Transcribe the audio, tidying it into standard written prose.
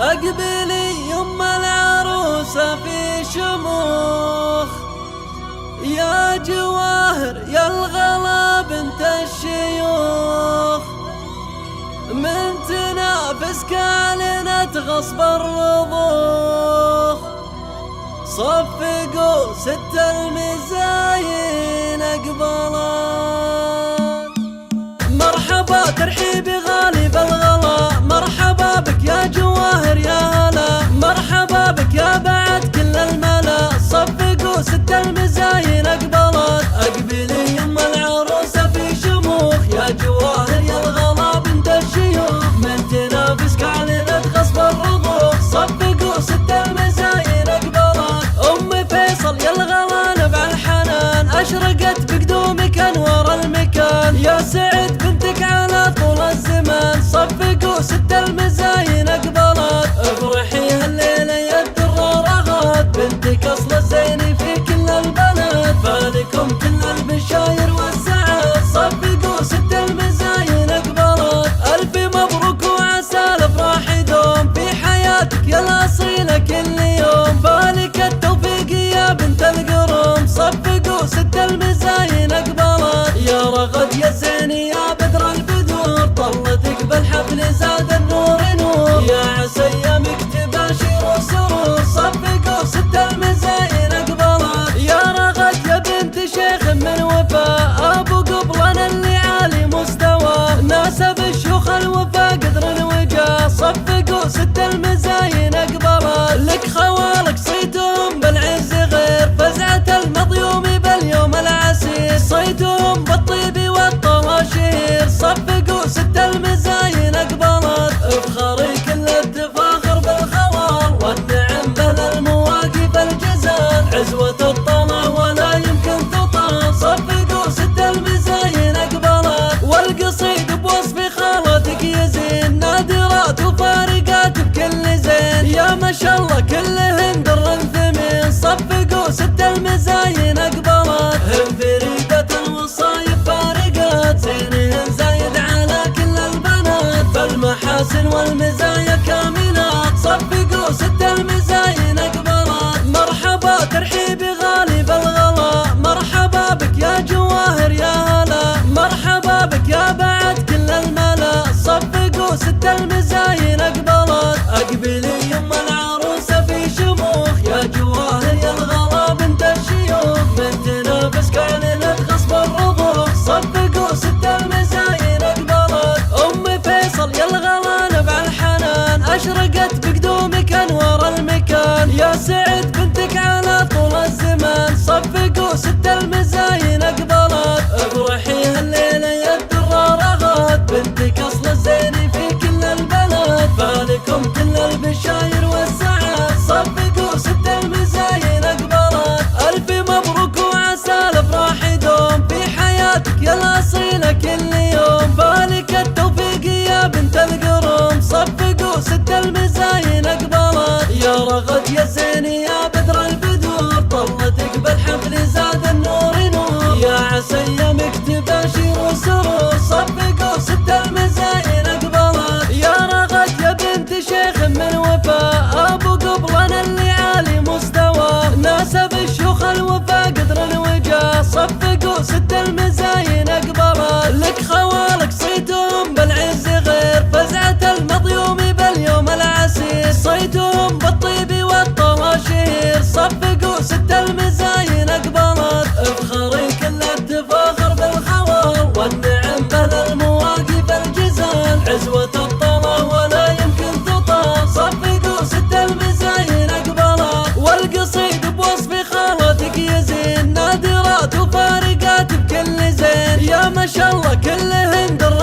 أقبلي يم العروسة في شموخ، يا جواهر يا الغلا بنت الشيوخ، من تنافس كالنة غصب الرضوخ، صفقوا ست المزاين أقبلت. مرحبا ترحيبي غالي بالغلا، مرحبا بك يا جواهر يا هلا، مرحبا بك يا بعد كل الملا، صفقوا ست المزاين أقبلت. أقبلي يم العروسة في شموخ، يا جواهر يا الغلا بنت الشيوخ، من تنافس كعلنت غصب الرضوخ، صفقوا ست المزاين أقبلت. أم فيصل يا الغلا نبع الحنان، أشرقت بقدومك أنوار المكان، يا سعد بنتك على طول الزمان، صفقوا ست المزاين أقبلت. افرحي هالليلة يا الدرة رغد، بنتك أصل الزين في كل البلد، فالكم كل البشاير والسعد، صفقوا ست المزاين أقبلت. ألف مبروك وعسى الأفراح يدوم في حياتك يا الأصيلة كل يوم، فالك التوفيق يا بنت القروم، صفقوا ست المزاين أقبلت. يا رغد يا زين يا بدر البدور، طلتك بالحفل زاد النور نور، يا عسى ايامك تباشر وسرور، صفقوا ست المزاين أقبلت. يا رغد يا بنت شيخ من وفاء، ابو قبلنا اللي عالي مستوى، ناسب الشيوخ الوفا قدر الوجاه، صفقوا ست المزاين أقبلت. لك خوالك صيتهم بالعز غير فزعة المضيوم باليوم العسير، صيتهم بالطيب والطواشير، صفقوا ست المزاين أقبلت. افخري كل التفاخر بالخوال والنعم بل المواقف الجزال، عزوة الطلع ولا يمكن تطال، صفقوا ست المزاين أقبلت. والقصيد بوصف خالتك يزين، نادرات وفارقات بكل زين، يا ما شاء الله كلهن در ثمين، صفقوا ست المزاين أقبلت. هم فريدة الوصايب فارقات، زينهن زايد على كل البنات، فالمحاسن والمزايا كاملات، صفقوا ست المزاين أقبلت. مرحبا ترحيبي غالي بالغلا، مرحبا بك يا جواهر يا هلا، مرحبا بك يا بعد كل الملا، صفقوا ست المزاين أقبلت. أقبلي يم العروسة في شموخ، يا جواهر يا الغلا بنت الشيوخ، من تنافس كعلنت غصب الرضوخ، صفقوا ست المزاين أقبلت. أم فيصل يا الغلا نبع الحنان، أشرقت بقدومك أنوار المكان، يا سعد بنتك على طول الزمان، صفقوا ست المزاين أقبلت. افرحي هالليلة يا الدرة رغد، بنتك أصل الزين في كل البلد، فالكم كل البشاير والسعد، صفقوا ست المزاين أقبلت. ألف مبروك وعسى الأفراح يدوم في حياتك يا الأصيلة كل يوم، فالك التوفيق يا بنت القروم، صفقوا ست المزاين أقبلت. يا رغد يا زين يا بدر البدور، طلتك بالحفل زاد النور نور، يا عسى ايامك تباشر وسرور، صفقوا ست المزاين أقبلت. يا رغد يا بنت شيخ من وفاء، ابو قبلنا اللي عالي مستوى، ناسب الشيوخ الوفا قدر الوجاه، صفقوا ست المزاين أقبلت. لك خوالك صيتهم بالعز غير فزعة المضيوم باليوم العسير، صيتهم بالطيب والطواشير، صفقوا ست المزاين أقبلت. افخري كل التفاخر بالخوال والنعم بل المواقف الجزال، عزوة الطلع ولا يمكن تطال، صفقوا ست المزاين أقبلت. والقصيد بوصف خالتك يزين، نادرات وفارقات بكل زين، يا ما شاء الله كلهن در